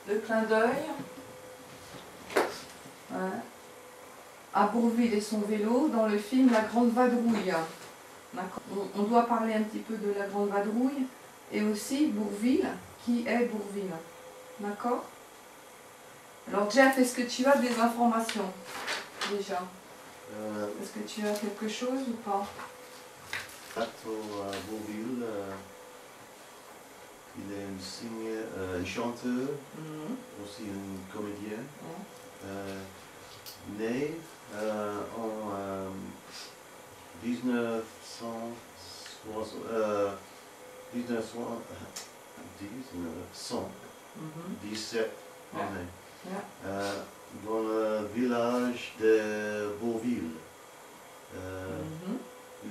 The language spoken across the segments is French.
le clin d'œil. Hein, à Bourvil et son vélo dans le film La Grande Vadrouille. On doit parler un petit peu de La Grande Vadrouille et aussi Bourvil, qui est Bourvil. D'accord? Alors Jeff, est-ce que tu as des informations déjà? Est-ce que tu as quelque chose ou pas? Bourvil, il est un chanteur, aussi une comédienne, né en 1917 dans le village de Bourvil, où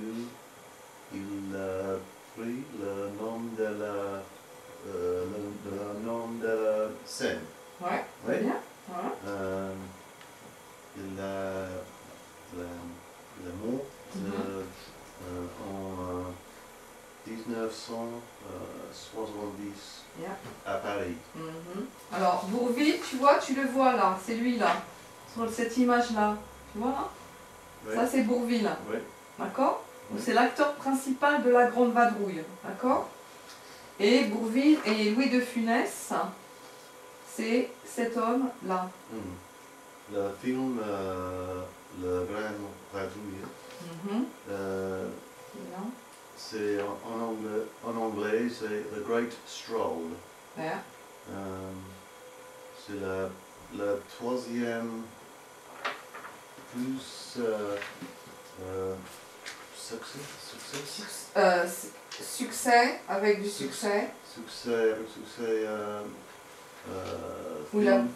il a pris le nom de la Seine. Ouais, très bien. Voilà. Il a mort en 1970 à Paris. Alors, Bourvil, tu vois, tu le vois là, c'est lui là, sur cette image-là. Tu vois là? Oui. Ça, c'est Bourvil. Oui. D'accord? Oui. C'est l'acteur principal de La Grande Vadrouille. D'accord? Et Bourvil et Louis de Funès, c'est cet homme-là. Le film Le Grand Vadrouille, c'est en anglais, c'est The Great Stroll. Yeah. C'est le troisième plus Succès avec du succès.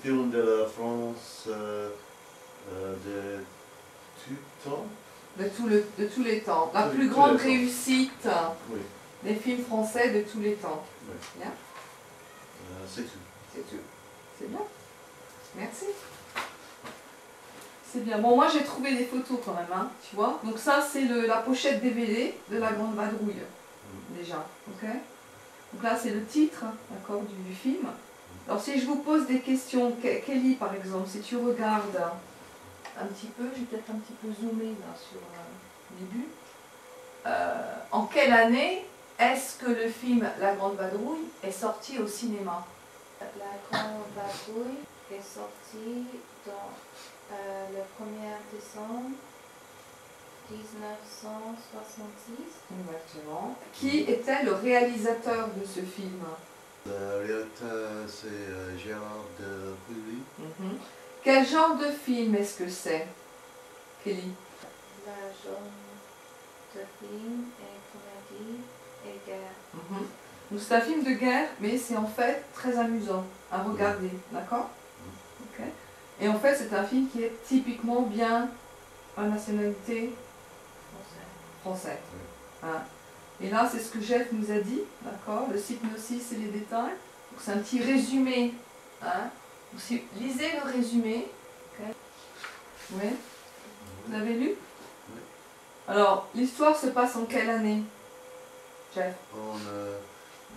Film de la France de tout temps. De tous les temps. La plus grande réussite des films français de tous les temps. Oui. Bien. C'est tout. C'est tout. C'est bien. Merci. C'est bien. Bon, moi j'ai trouvé des photos quand même, hein, tu vois. Donc ça, c'est la pochette DVD de La Grande Vadrouille, déjà. Ok. Donc là, c'est le titre, d'accord, du film. Alors si je vous pose des questions, Kelly par exemple, si tu regardes un petit peu, je vais peut-être un petit peu zoomer là sur le début. En quelle année est-ce que le film La Grande Vadrouille est sorti au cinéma? La Grande Vadrouille est sortie dans le 1er décembre 1966. Exactement. Qui était le réalisateur de ce film? Le réalisateur, c'est Gérard Depardieu. Quel genre de film est-ce que c'est, Kelly? Le genre de film est comédie et guerre. Donc c'est un film de guerre, mais c'est en fait très amusant à regarder, d'accord? Ok. Et en fait, c'est un film qui est typiquement bien à nationalité française. Hein. Et là, c'est ce que Jeff nous a dit, d'accord? Le synopsis et les détails. Donc c'est un petit résumé. Hein? Donc, lisez le résumé. Okay. Oui. Vous l'avez lu? Oui. Alors, l'histoire se passe en quelle année, Jeff? En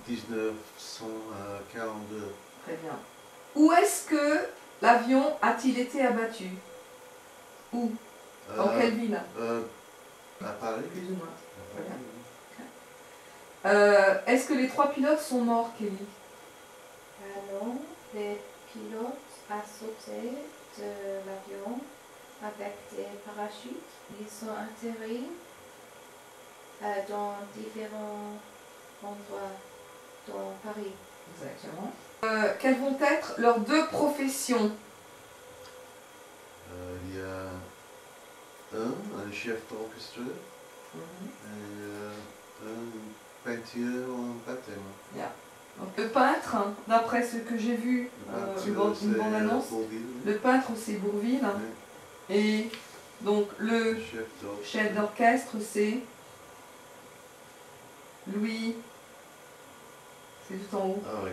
1942. Très bien. Où est-ce que l'avion a-t-il été abattu? Où? Dans quelle ville? À Paris. Plus ou moins. Est-ce que les 3 pilotes sont morts, Kelly? Non, les pilotes ont sauté de l'avion avec des parachutes. Ils sont atterris dans différents endroits dans Paris. Exactement. Quelles vont être leurs 2 professions? Il y a un chef d'orchestre et un peinture en bâtiment. Yeah. Donc, le peintre, d'après ce que j'ai vu, une bande-annonce, le peintre c'est Bourvil. Et donc le chef d'orchestre c'est Louis, c'est tout en haut. Ah oui.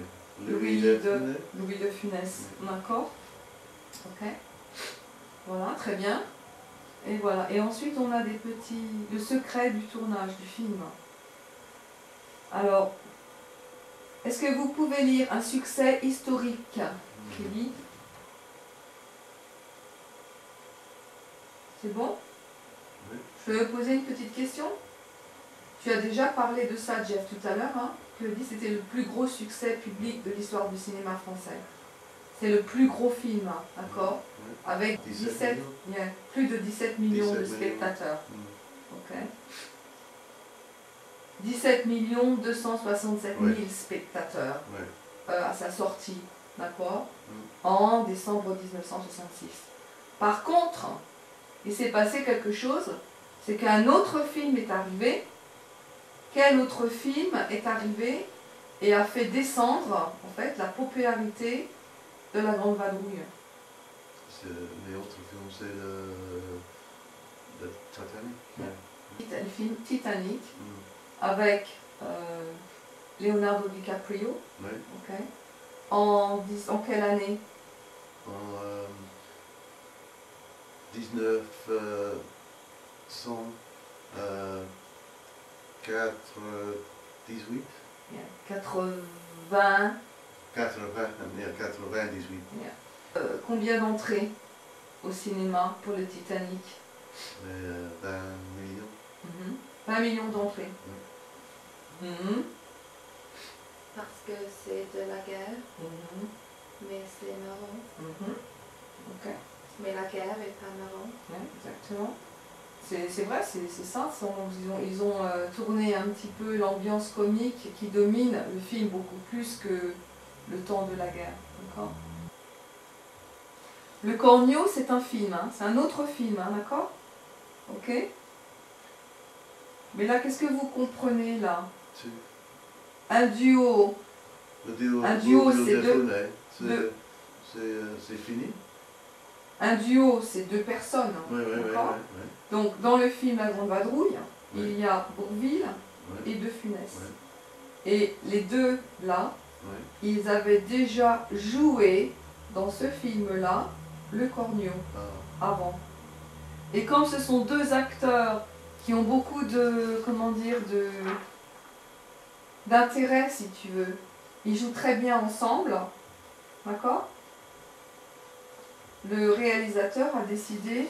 Louis de Funès. D'accord. Ok. Voilà, très bien. Et voilà. Et ensuite on a des petits... le secret du tournage du film. Alors, Est-ce que vous pouvez lire un succès historique, Kelly? C'est bon? Oui. Je vais poser une petite question. Tu as déjà parlé de ça, Jeff, tout à l'heure, hein, que c'était le plus gros succès public de l'histoire du cinéma français. C'est le plus gros film, hein, d'accord? Oui. Avec 17 millions. plus de 17 millions de 17 spectateurs. Mm. Ok. 17 267 000 Ouais. spectateurs Ouais. à sa sortie, d'accord? Mm. En décembre 1966. Par contre, il s'est passé quelque chose, c'est qu'un autre film est arrivé. Quel autre film est arrivé et a fait descendre, en fait, la popularité de La Grande Vadrouille? Les autres films, c'est le Titanic. Le film Titanic, Mm. avec Leonardo DiCaprio. Oui. Ok. En quelle année? En 1998. 80. 98. Combien d'entrées au cinéma pour le Titanic? 20 millions. 20 millions d'entrées. Parce que c'est de la guerre, Mhm. mais c'est marrant. Mhm. Ok. Mais la guerre est pas marrant. Ouais, exactement. C'est vrai, c'est ça. Ils ont tourné un petit peu l'ambiance comique qui domine le film beaucoup plus que le temps de la guerre. D'accord. Le Cornio, c'est un film, hein, c'est un autre film, hein, d'accord? Ok. Mais là, qu'est-ce que vous comprenez là? Un duo. Un duo, c'est c'est fini. Un duo, c'est deux personnes. Oui, oui, oui. D'accord. Donc, dans le film La Grande Vadrouille, Oui. il y a Bourvil Oui. et De Funès. Oui. Et les deux là, Oui. ils avaient déjà joué dans ce film-là le Cornio avant. Et comme ce sont deux acteurs qui ont beaucoup de, comment dire, d'intérêt, si tu veux, ils jouent très bien ensemble, d'accord? Le réalisateur a décidé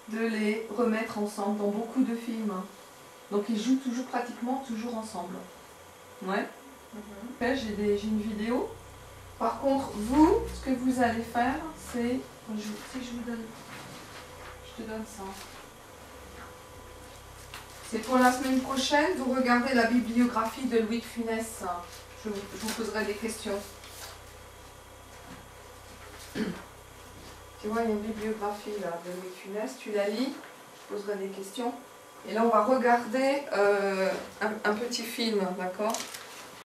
de les remettre ensemble dans beaucoup de films. Donc ils jouent pratiquement toujours ensemble. Ouais. Mhm. J'ai une vidéo. Par contre, vous, ce que vous allez faire, c'est... Si je vous donne... Je te donne ça. C'est pour la semaine prochaine, vous regardez la bibliographie de Louis de Funès. Je vous poserai des questions. Tu vois, il y a une bibliographie là, de Louis de Funès, tu la lis, je poserai des questions. Et là, on va regarder un petit film, d'accord?